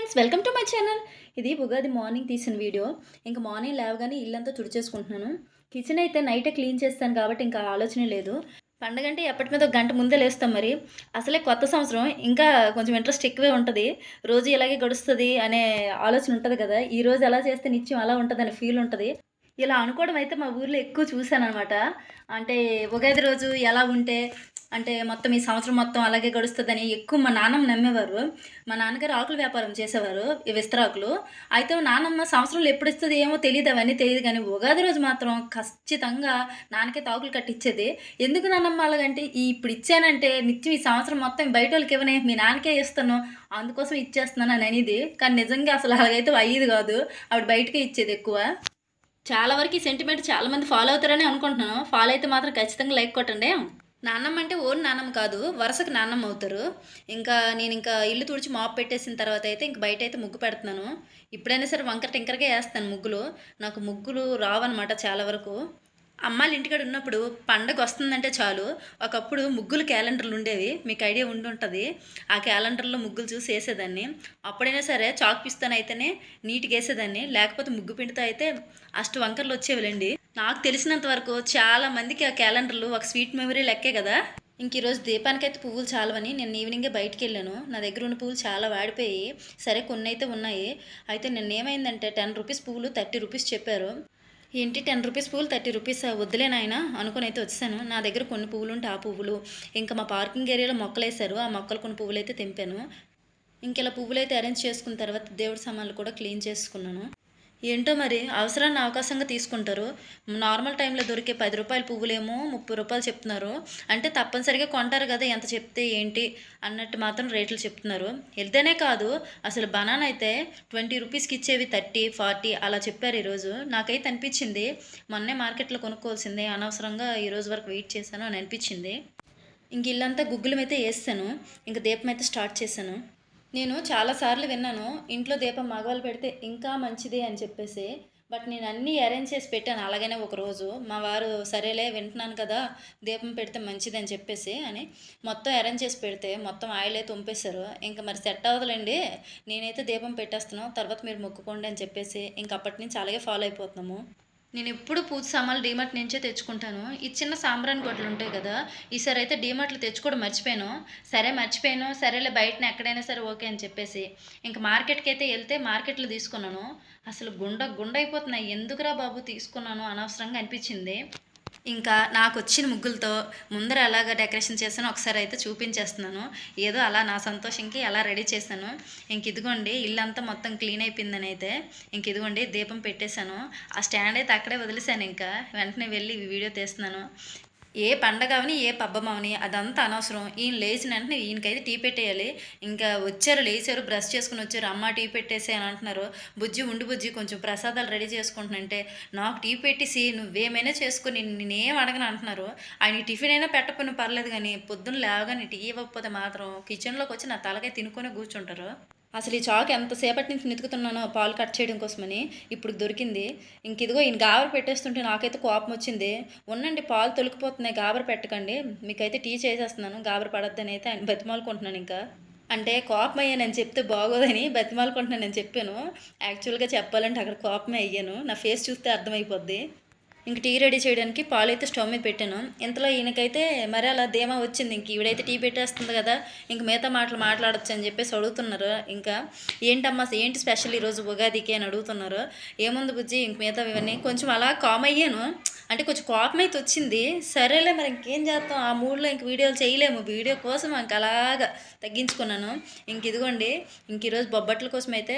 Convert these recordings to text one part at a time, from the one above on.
Friends, welcome to my channel. ఇది Ugadi morning తీసిన video. ఇంక మార్నింగ్ లేవగానే ఇల్లంతా తుడిచేసుకుంటున్నాను. కిచెన్ అయితే నైటే క్లీన్ చేస్తాను కాబట్టి ఇంకా ఆలోచనే లేదు. పండగంటే ఎప్పటి మీద ఒక గంట ముందే లేస్తాం మరి. అసలే కొత్త సంవత్సరం ఇంకా కొంచెం ఇంట్రెస్ట్ ఎక్కువే ఉంటది. రోజు ఇలాగే గడుస్తది అనే ఆలోచన ఉంటది కదా! ఈరోజు ఎలా చేస్తే నిత్యం అలా ఉంటదనే ఫీల్ ఉంటది. ఇలా అనుకోవడం అయితే మా ఊర్లో ఎక్కువ చూశాననమాట. అంటే ఉగాది రోజు ఎలా ఉంటే అంటే మొత్తం ఈ సంవత్సరం మొత్తం అలాగే గడుస్తదని ఎక్కువ మా నాన్నమ్మ నమ్మేవారు. మా నాన్నగారు ఆకుల వ్యాపారం చేసేవారు. ఈ విస్తరాకులు. అయితే మా నాన్నమ్మ సంవత్సరంలో ఎప్పుడిస్తది ఏమో తెలీదు, అవన్నీ తెలీదు గానీ ఉగాది రోజు మాత్రం ఖచ్చితంగా నాన్నకైతే ఆకులు కట్టిచ్చేది. ఎందుకు నాన్నమ్మ అలాగంటే, ఇప్పుడు ఇచ్చానంటే నిత్యం ఈ సంవత్సరం మొత్తం బయటోళ్ళకి ఇవ్వనే, మీ నాన్నకే ఇస్తాను. అందుకోసం ఇచ్చేస్తున్నాను అని అనేది. కానీ నిజంగా అసలు అలాగైతే అయ్యేది గాదు. ఆవిడ బయటకే ఇచ్చేది ఎక్కువ. చాలా వరకు ఈ సెంటిమెంట్ చాలా మంది ఫాలో అవుతారని అనుకుంటున్నాను. ఫాలో అయితే మాత్రం ఖచ్చితంగా లైక్ కొట్టండి. నాన్నమ్మ అంటే ఓన్ నాన్నమ్మ కాదు, వరుసకు నాన్నమ్మ అవుతారు. నేను ఇంకా ఇల్లు తుడిచి మాప్ పెట్టేసిన తర్వాత అయితే ఇంక బయట అయితే ముగ్గు పెడుతున్నాను. ఇప్పుడైనా సరే వంకర టింకరగా వేస్తాను ముగ్గులు. నాకు ముగ్గులు రావన్నమాట చాలా వరకు. అమ్మాళ్ళ ఇంటికాడ ఉన్నప్పుడు పండగ వస్తుందంటే చాలు, ఒకప్పుడు ముగ్గులు క్యాలెండర్లు ఉండేవి, మీకు ఐడియా ఉండుంటుంది. ఆ క్యాలెండర్లో ముగ్గులు చూసి వేసేదాన్ని. అప్పుడైనా సరే చాక్ పీస్‌తోని అయితేనే నీట్‌గా వేసేదాన్ని, లేకపోతే ముగ్గు పిండితో అయితే అష్ట వంకర్లు వచ్చేవిలెండి. నాకు తెలిసినంత వరకు చాలా మందికి ఆ క్యాలెండర్లు ఒక స్వీట్ మెమరీ లెక్కే కదా! ఈరోజు దీపానికైతే పువ్వులు చాలవని నేను ఈవినింగే బయటికెళ్ళాను. నా దగ్గర ఉన్న పువ్వులు చాలా వాడిపోయాయి. సరే కొన్నైతే ఉన్నాయి. అయితే నిన్నేమైందంటే రూ. 10 పువ్వులు రూ. 30 చెప్పారు. ఏంటి రూ. 10 పువ్వులు రూ. 30 వద్దులే నాయనా అనుకునైతే వచ్చేసాను. నా దగ్గర కొన్ని పువ్వులుంటే ఆ పువ్వులు, ఇంకా మా పార్కింగ్ ఏరియాలో మొక్కలేశారు. ఆ మొక్కలు కొన్ని పువ్వులైతే తెంపాను. ఇంకిలా పువ్వులైతే అరేంజ్ చేసుకున్న తర్వాత దేవుడి సామాన్లు కూడా క్లీన్ చేసుకున్నాను. ఏంటో మరి అవసరాన్ని అవకాశంగా తీసుకుంటారు. నార్మల్ టైంలో దొరికే రూ. 10 పువ్వులేమో రూ. 30 చెప్తున్నారు. అంటే తప్పనిసరిగా కొంటారు కదా! ఎంత చెప్తే ఏంటి అన్నట్టు మాత్రం రేట్లు చెప్తున్నారు. వెళ్తేనే కాదు, అసలు బనానా అయితే రూ. 20కి ఇచ్చేవి 30, 40 అలా చెప్పారు ఈరోజు. నాకైతే అనిపించింది మొన్నే మార్కెట్‌లో కొనుక్కోవాల్సిందే, అనవసరంగా ఈరోజు వరకు వెయిట్ చేశాను అని అనిపించింది. ఇంక ఇల్లంతా గుగ్గులమైతే యేసేసాను. ఇంక దీపమైతే స్టార్ట్ చేశాను. నేను చాలా సార్లు విన్నాను, ఇంట్లో దీపం మగవాళ్ళు పెడితే ఇంకా మంచిది అని చెప్పేసి. బట్ నేను అన్నీ అరేంజ్ చేసి పెట్టాను అలాగనే ఒకరోజు. మా వారు సరేలే వింటున్నాను కదా! దీపం పెడితే మంచిదని చెప్పేసి అని మొత్తం అరేంజ్ చేసి పెడితే మొత్తం ఆయిల్ అయితే ఒంపేశారు. ఇంక మరి సెట్ అవ్వదులెండి. నేనైతే దీపం పెట్టేస్తాను. తర్వాత మీరు మొక్కుకోండి అని చెప్పేసి ఇంక అప్పటి నుంచి అలాగే ఫాలో అయిపోతున్నాము. నేనెప్పుడు పూజ సామాన్లు డీమార్ట్ నుంచే తెచ్చుకుంటాను. ఈ చిన్న సాంబ్రాణి గొట్లుంటాయి కదా! ఈసారైతే డీమార్ట్‌లో తెచ్చుకోవడం మర్చిపోయాను. మర్చిపోయాను. సరేలే బయటన ఎక్కడైనా సరే ఓకే అని చెప్పేసి, ఇంక మార్కెట్‌కైతే ఎళ్తే మార్కెట్‌లో తీసుకున్నాను. అసలు గుండ అయిపోతున్నాయి. ఎందుకురా బాబు తీసుకున్నాను అనవసరంగా అనిపిచ్చింది. ఇంకా నాకొచ్చిన ముగ్గులతో ముందర ఎలాగ డెకరేషన్ చేశానో ఒకసారి అయితే చూపించేస్తున్నాను. ఏదో అలా నా సంతోషంకి అలా రెడీ చేశాను. ఇదిగోండి ఇల్లంతా మొత్తం క్లీన్ అయిపోయిందనైతే. ఇదిగోండి దీపం పెట్టేశాను. ఆ స్టాండ్ అయితే అక్కడే వదిలేసాను ఇంకా. వెంటనే వెళ్ళి వీడియో తీస్తున్నాను. ఏ పండగ అవని, ఏ పబ్బం అవని అదంతా అనవసరం. ఈయన లేచిన వెంటనే ఈయనకైతే టీ పెట్టేయాలి. ఇంకా వచ్చారు, లేచారు, బ్రష్ చేసుకొని వచ్చారు. అమ్మ టీ పెట్టేసేయ్ అని అంటున్నారు. బుజ్జి ఉండు బుజ్జి కొంచెం ప్రసాదాలు రెడీ చేసుకుంటున్నానంటే, నాకు టీ పెట్టేసి నువ్వేమైనా చేసుకో, నేనేం అడగను అంటున్నారు. ఆయన టిఫిన్ అయినా పెట్టకపోయినా పర్లేదు కానీ పొద్దున్న లేవగానే టీ ఇవ్వకపోతే మాత్రం కిచెన్లోకి వచ్చి నా తలకాయ తినుకొని కూర్చుంటారు. అసలు ఈ చాకు ఎంతసేపటి నుంచి వెతుకుతున్నానో పాలు కట్ చేయడం కోసమని, ఇప్పుడు దొరికింది. ఇదిగో ఈయన గాబర పెట్టేస్తుంటే నాకైతే కోపం వచ్చింది. ఉండండి పాలు తొలికిపోతున్నాయి, గాబర పెట్టకండి, మీకైతే టీ చేసేస్తున్నాను, గాబర పడొద్దని అయితే ఆయన బతిమాలుకుంటున్నాను ఇంకా. అంటే కోపం అయ్యానని చెప్తే బాగోదని బతిమాలుకుంటున్నానని చెప్పాను. యాక్చువల్‌గా చెప్పాలంటే అక్కడ కోపమే అయ్యాను. నా ఫేస్ చూస్తే అర్థమైపోద్ది. ఇంక టీ రెడీ చేయడానికి పాలైతే స్టవ్ మీద పెట్టాను. ఇంతలో ఈయనకైతే మరి అలా ధీమా వచ్చింది. ఇంక ఈవిడైతే టీ పెట్టేస్తుంది కదా! ఇంక మిగతా మాటలు మాట్లాడొచ్చు అని చెప్పేసి అడుగుతున్నారు. ఇంకా ఏంటమ్మా ఏంటి స్పెషల్ ఈరోజు ఉగాదికి అని అడుగుతున్నారు. ఏముంది బుజ్జి ఇంక మిగతావి ఇవన్నీ కొంచెం అలా కామ్ అయ్యాను. అంటే కొంచెం కోపం అయితే వచ్చింది. సరేలే మరి ఇంకేం చేస్తాం, ఆ మూడ్‌లో ఇంక వీడియోలు చేయలేము. వీడియో కోసం ఇంక అలాగా తగ్గించుకున్నాను. ఇదిగోండి ఈరోజు బొబ్బట్ల కోసం అయితే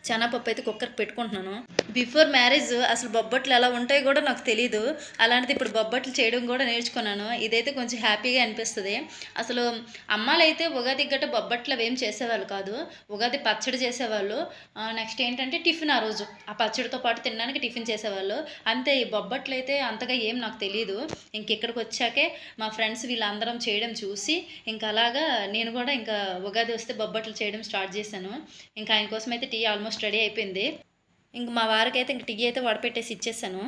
శనగపప్పు అయితే కుక్కర్‌కి పెట్టుకుంటున్నాను. బిఫోర్ మ్యారేజ్ అసలు బొబ్బట్లు ఎలా ఉంటాయో కూడా నాకు తెలీదు. అలాంటిది ఇప్పుడు బొబ్బట్లు చేయడం కూడా నేర్చుకున్నాను. ఇదైతే కొంచెం హ్యాపీగా అనిపిస్తది. అసలు అమ్మాలైతే ఉగాదికి గట్ట బొబ్బట్లు అవేం చేసేవాళ్ళు కాదు. ఉగాది పచ్చడి చేసేవాళ్ళు. నెక్స్ట్ ఏంటంటే టిఫిన్ ఆ రోజు. ఆ పచ్చడితో పాటు తినడానికి టిఫిన్ చేసేవాళ్ళు. అంతే. ఈ బొబ్బట్లయితే అంతగా ఏం నాకు తెలీదు. ఇక్కడికొచ్చాకే మా ఫ్రెండ్స్ వీళ్ళందరం చేయడం చూసి ఇంకా అలాగా నేను కూడా ఇంకా ఉగాది వస్తే బొబ్బట్లు చేయడం స్టార్ట్ చేశాను. ఇంకా ఆయన కోసం అయితే టీ ఆల్మోస్ట్ రెడీ అయిపోయింది. ఇంక మా వారికైతే ఇంక టీ అయితే వడపెట్టేసి ఇచ్చేసాను.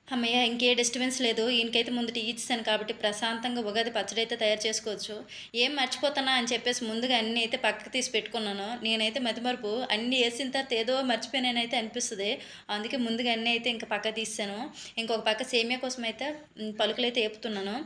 అమ్మయ్య! ఇంకే డిస్టర్బెన్స్ లేదు. ఈయనకైతే ముందు టీ ఇచ్చేసాను కాబట్టి ప్రశాంతంగా ఉగాది పచ్చడి అయితే తయారు చేసుకోవచ్చు. ఏం మర్చిపోతానా అని చెప్పేసి ముందుగా అన్నీ అయితే పక్కకు తీసి పెట్టుకున్నాను. నేనైతే మతిమరుపు అన్నీ ఏసిన తర్వాత ఏదో మర్చిపోయాననైతే అనిపిస్తది. అందుకే ముందుగా అన్నీ అయితే ఇంక పక్కకు తీసేసాను. ఇంకొక పక్క సేమియా కోసం అయితే పలుకులైతే ఏపుతున్నాను.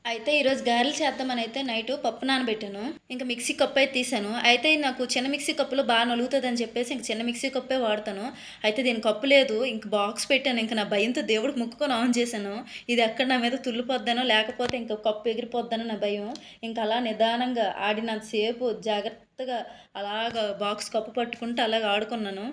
అయితే ఈరోజు గారెలు చేద్దామని అయితే నైటు పప్పు నానబెట్టాను. ఇంక మిక్సీ కప్పు అయితే తీసాను. అయితే నాకు చిన్న మిక్సీ కప్పులో బాగా నలుగుతదని చెప్పేసి ఇంక చిన్న మిక్సీ కప్పే వాడతాను. అయితే దీనికి కప్పు లేదు. ఇంక బాక్స్ పెట్టాను. ఇంక నా భయంతో దేవుడికి మొక్కుకొని ఆన్ చేశాను. ఇది ఎక్కడ నా మీద తుల్లిపోద్దనో లేకపోతే ఇంక కప్పు ఎగిరిపోద్దనో నా భయం. ఇంక అలా నిదానంగా ఆడినంత సేపు జాగ్రత్తగా అలాగా బాక్స్ కప్పు పట్టుకుంటూ అలాగ ఆడుకున్నాను.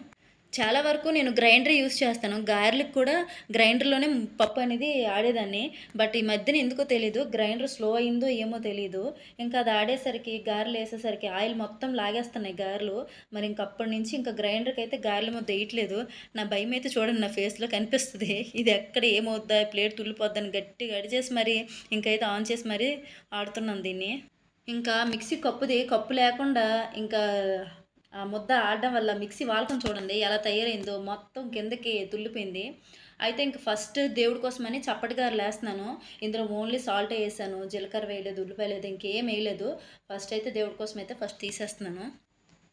చాలా వరకు నేను గ్రైండర్ యూస్ చేస్తాను. గారెలకు కూడా గ్రైండర్‌లోనే పప్పు అనేది ఆడేదాన్ని. బట్ ఈ మధ్యన ఎందుకో తెలీదు గ్రైండర్ స్లో అయిందో ఏమో తెలీదు. ఇంకా అది ఆడేసరికి గారెలేసేసరికి ఆయిల్ మొత్తం లాగేస్తున్నాయి గారెలు. మరి ఇంక అప్పటి నుంచి ఇంక గ్రైండర్‌కైతే గారెల ముద్ద ఎయట్లేదు. నా భయమైతే చూడండి నా ఫేస్‌లో కనిపిస్తది. ఇది ఎక్కడ ఏమవుద్దా? ప్లేట్ తుల్లిపోద్దని గట్టిగా అడిచేసి మరి ఇంకైతే ఆన్ చేసి మరి ఆడుతున్నాను దీన్ని. ఇంకా మిక్సీ కప్పు లేకుండా ఇంకా ఆ ముద్ద ఆడడం వల్ల మిక్సీ వాడకం చూడండి ఎలా తయారైందో మొత్తం కిందకి తుల్లిపోయింది. అయితే ఇంక ఫస్ట్ దేవుడి కోసమని చప్పటి గారెలేస్తున్నాను. ఇందులో ఓన్లీ సాల్టే ఏసాను. జీలకర్ర వేయలేదు, ఉల్లిపాయలేదు, ఇంకేం వేయలేదు. ఫస్ట్ అయితే దేవుడి కోసం అయితే ఫస్ట్ తీసేస్తున్నాను.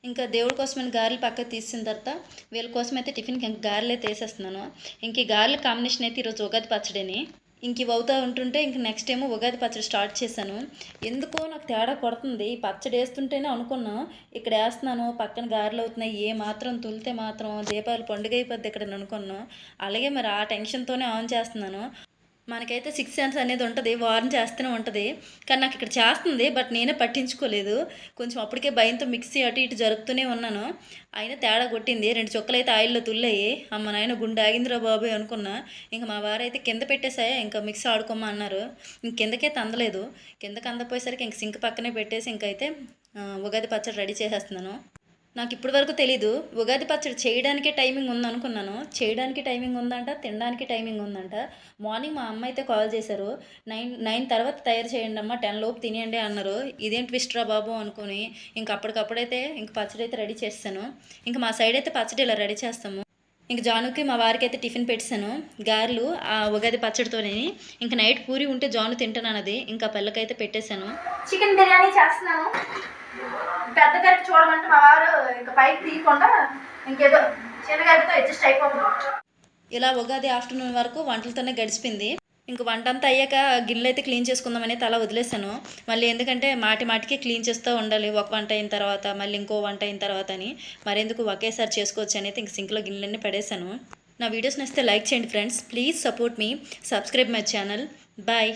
ఇంకా దేవుడి కోసమని గారెలు పక్కకు తీసిన తర్వాత వీళ్ళ కోసమైతే టిఫిన్‌కి ఇంక గారెలైతే ఏసేస్తున్నాను. ఇంక ఈ గారెల కాంబినేషన్ అయితే ఈరోజు ఉగాది పచ్చడిని. ఇంక ఇవి అవుతా ఉంటుంటే ఇంక నెక్స్ట్ ఏమో ఉగాది పచ్చడి స్టార్ట్ చేశాను. ఎందుకో నాకు తేడా కొడుతుంది. ఈ పచ్చడి ఏస్తుంటేనే అనుకున్నా ఇక్కడ ఏస్తున్నాను పక్కన గారెలు అవుతున్నాయి. ఏ మాత్రం తులితే మాత్రం దీపావళి పండుగ అయిపోద్ది ఇక్కడని అనుకున్నా. అలాగే మరి ఆ టెన్షన్‌తోనే ఆన్ చేస్తున్నాను. మనకైతే సిక్స్త్ సెన్స్ అనేది ఉంటుంది. వార్న్ చేస్తూనే ఉంటుంది. కానీ నాకు ఇక్కడ చేస్తుంది. బట్ నేనే పట్టించుకోలేదు. కొంచెం అప్పటికే భయంతో మిక్సీ అటు ఇటు జరుపుతూనే ఉన్నాను. అయినా తేడా కొట్టింది. 2 చుక్కలైతే ఆయిల్‌లో తుల్లాయి. అమ్మ నాయన గుండె ఆగిందిరా బాబోయ్ అనుకున్నా. ఇంక మా వారైతే కింద పెట్టేసాయి. ఇంకా మిక్సీ ఆడుకోమ్మా అన్నారు. ఇంక కిందకైతే అందలేదు. కిందకి అందపోయేసరికి ఇంక సింక్ పక్కనే పెట్టేసి ఇంకైతే ఉగాది పచ్చడి రెడీ చేసేస్తున్నాను. నాకు ఇప్పటి వరకు తెలీదు. ఉగాది పచ్చడి చేయడానికే టైమింగ్ ఉందనుకున్నాను. చేయడానికి టైమింగ్ ఉందంట, తినడానికి టైమింగ్ ఉందంట. మార్నింగ్ మా అమ్మ అయితే కాల్ చేశారు. 9 తర్వాత తయారు చేయండమ్మా 10 లోపు తినేయండి అన్నారు. ఇదేం ట్విస్ట్ రా బాబు అనుకోని ఇంక అప్పటికప్పుడైతే ఇంక పచ్చడి అయితే రెడీ చేసేసాను. ఇంక మా సైడ్ అయితే పచ్చడి ఇలా రెడీ చేస్తాము. ఇంక జానుకి మా వారికి అయితే టిఫిన్ పెట్టేసాను. గారెలు ఆ ఉగాది పచ్చడితోని. ఇంక నైట్ పూరి ఉంటే జాను తింటానన్నది. ఇంకా పిల్లకైతే పెట్టేశాను. చికెన్ బిర్యానీ చేస్తున్నాను. పెద్ద గరిట చూడమంటే మా వారు ఇంకా పైకి తీయకుండా ఇంకేదో చిన్న గరిటతో అడ్జస్ట్ అయిపోతుంది. ఇలా ఉగాది ఆఫ్టర్నూన్ వరకు వంటలతోనే గడిచిపోయింది. ఇంక వంట అంతా అయ్యాక గిన్నెలు అయితే క్లీన్ చేసుకుందామని అలా వదిలేసాను. మళ్ళీ ఎందుకంటే మాటికి క్లీన్ చేస్తూ ఉండాలి. ఒక వంట అయిన తర్వాత మళ్ళీ ఇంకో వంట అయిన తర్వాత అని మరెందుకు ఒకేసారి చేసుకోవచ్చు అని అయితే ఇంక సింక్లో గిన్నెలన్నీ పడేసాను. నా వీడియోస్ నచ్చితే లైక్ చేయండి friends. Please support me, subscribe my channel. Bye.